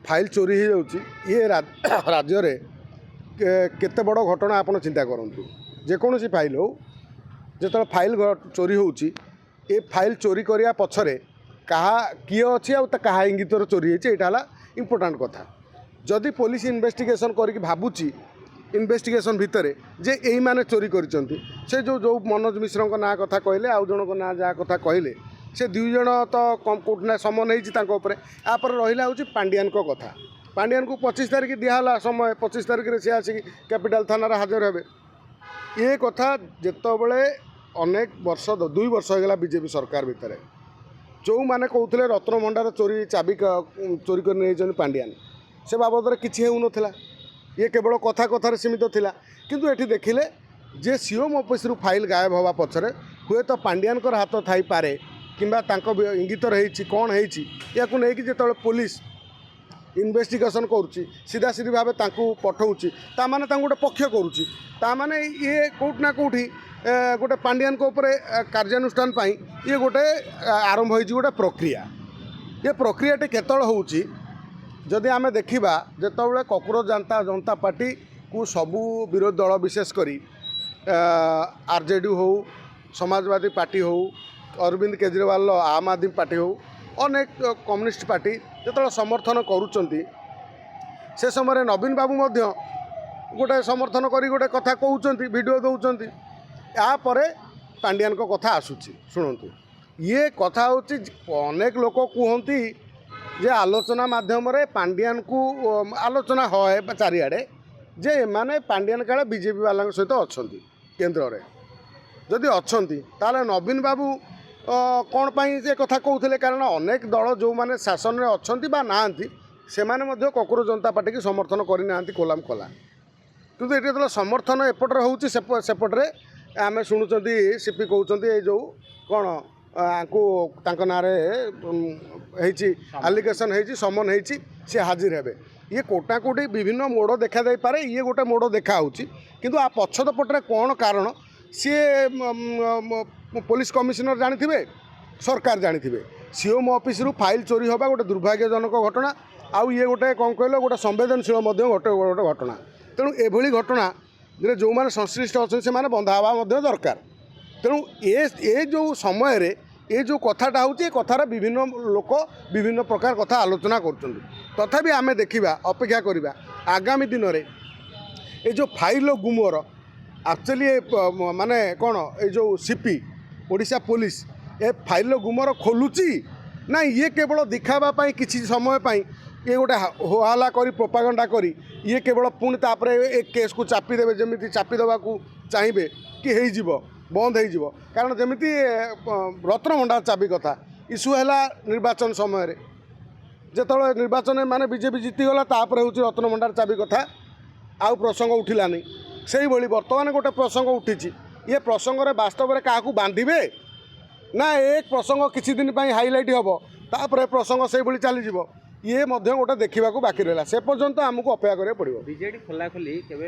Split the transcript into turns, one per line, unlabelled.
File चोरी हो जाउची ये राज्य रे केते बड़ घटना आपन चिंता करंतु जेकोसी फाइल हो जो फाइल चोरी होउची ए फाइल चोरी करिया पछरे कहा किए अच्छी आ इंगितर चोरी होता इम्पोर्टाट कथा जदि पुलिस इन्वेस्टिगेशन करके भावुची इन्वेस्टिगेशन भितर जे यही माने चोरी करिसंती से जो मनोज मिश्र ना कथा कहले आउ जन को ना जहाँ कथा कहले से दुई जन तो कोर्टना समन होपर यापर रहा हूँ पांडियान को कथा पांडियान को 25 तारिख दिहला समय 25 तारिख सी आसिक कैपिटाल थाना हाजर हे ये कथा जितेबले अनेक वर्ष 2 वर्ष होगा बीजेपी सरकार भितर जो मैंने कहते रत्न भंडार चोरी चाबी चोरी कर पांडियान से बाबद किसी होना ये केवल कथा कथार सीमित थिला किंतु एठी देखिले जे सीओम ऑफिस रु फाइल गायब हवा पछरे हुए तो पांडियान कर हाथ थाई पारे किंबा तांको इंगित रही कौन होती या जो पुलिस इन्वेस्टिगेशन करुच्ची सीधा सीधी भाव पठाऊँच ताने गोटे पक्ष करुच्ची ताने ये कौटना कौटी गोटे पांडियान को ऊपर कार्यानुष्ठान ये गोटे आरंभ हो गोटे प्रक्रिया ये प्रक्रियाटी केतल होउची जदि आमे देखिबा जेतबले कॉकरोच जनता पार्टी को सबू विरोधी दल विशेषकर आरजेडी हो समाजवादी पार्टी हो अरविंद केजरीवाल आम आदमी पार्टी हो अनेक कम्युनिस्ट पार्टी जो समर्थन करुँच से समय नवीन बाबू मध्य गोटे समर्थन करी गोटे कथा कहते वीडियो दौरान यापर पांडियान को कथा आसूची शुणु ये कथा हूँ अनेक लोक कहती जे आलोचना माध्यम पांडियान को आलोचना है चारिआडे जे माने पांडियान काले बीजेपी वाला सहित अच्छा केन्द्र में जदि अच्छा ताले नवीन बाबू कौन पाई से कथा कहते कारण अनेक दल जो मैंने शासन में अच्छा ना से कॉकरोच जनता पार्टी की समर्थन करना कोलाम कला किंतु ये जो समर्थन एपटर होपटे आम शुणुंट सीपी कहते जो कौन आंकु ना आलिगेसन हो समन हो सी हाजिर हे ये कोटा कोटी विभिन्न मोड़ देखा जाई पारे ये गोटे मोड़ देखा किंतु आ पछद पटरे कौन कारण सी पुलिस कमिशनर जानी सरकार जानी सीओम ऑफिस रु फाइल चोरी होगा गोटे दुर्भाग्यजनक घटना आउ ये गोटे कौन कहल गोटे संवेदनशील गोटे घटना तेणु एभली घटना जो मैंने संश्लिष्ट अच्छे से बंधा हवा दरकार तेणु ये जो समय रे ये जो कथाटा हूँ कथार विभिन्न लोक विभिन्न प्रकार कथा आलोचना कर तथापि आम देखा अपेक्षा करवा आगामी दिन में ये जो फाइल गुमर एक्चुअली माने कौन ये जो सीपी ओडिशा पुलिस ए फाइल गुमर खोलुची ना ये केवल दिखावा किसी समय ये गोटे होहाला करी प्रोपागंडा करी ये केवल पुणी तापर एक केस को चापीदेवे जमी चापीदेवा चाहिए कि हो बंद हो कारण जमी रत्न भंडार चाबी कथा इश्यू है निर्वाचन समय जो निर्वाचन माने बीजेपी जीतीगला तापर हूँ रत्न भंडार चाबी कथा आउ प्रसंग उठिलानी से ही बर्तमान गोटे प्रसंग उठी ये प्रसंग वास्तव में क्या बांधे ना एक प्रसंग किसी दिन हाइलाइट हम तापर प्रसंग से चलीज ये गोटे देखा बाकी रहा से पर्यंत आमको अपेक्षा करा पड़ो।
बीजेडी खोला खोली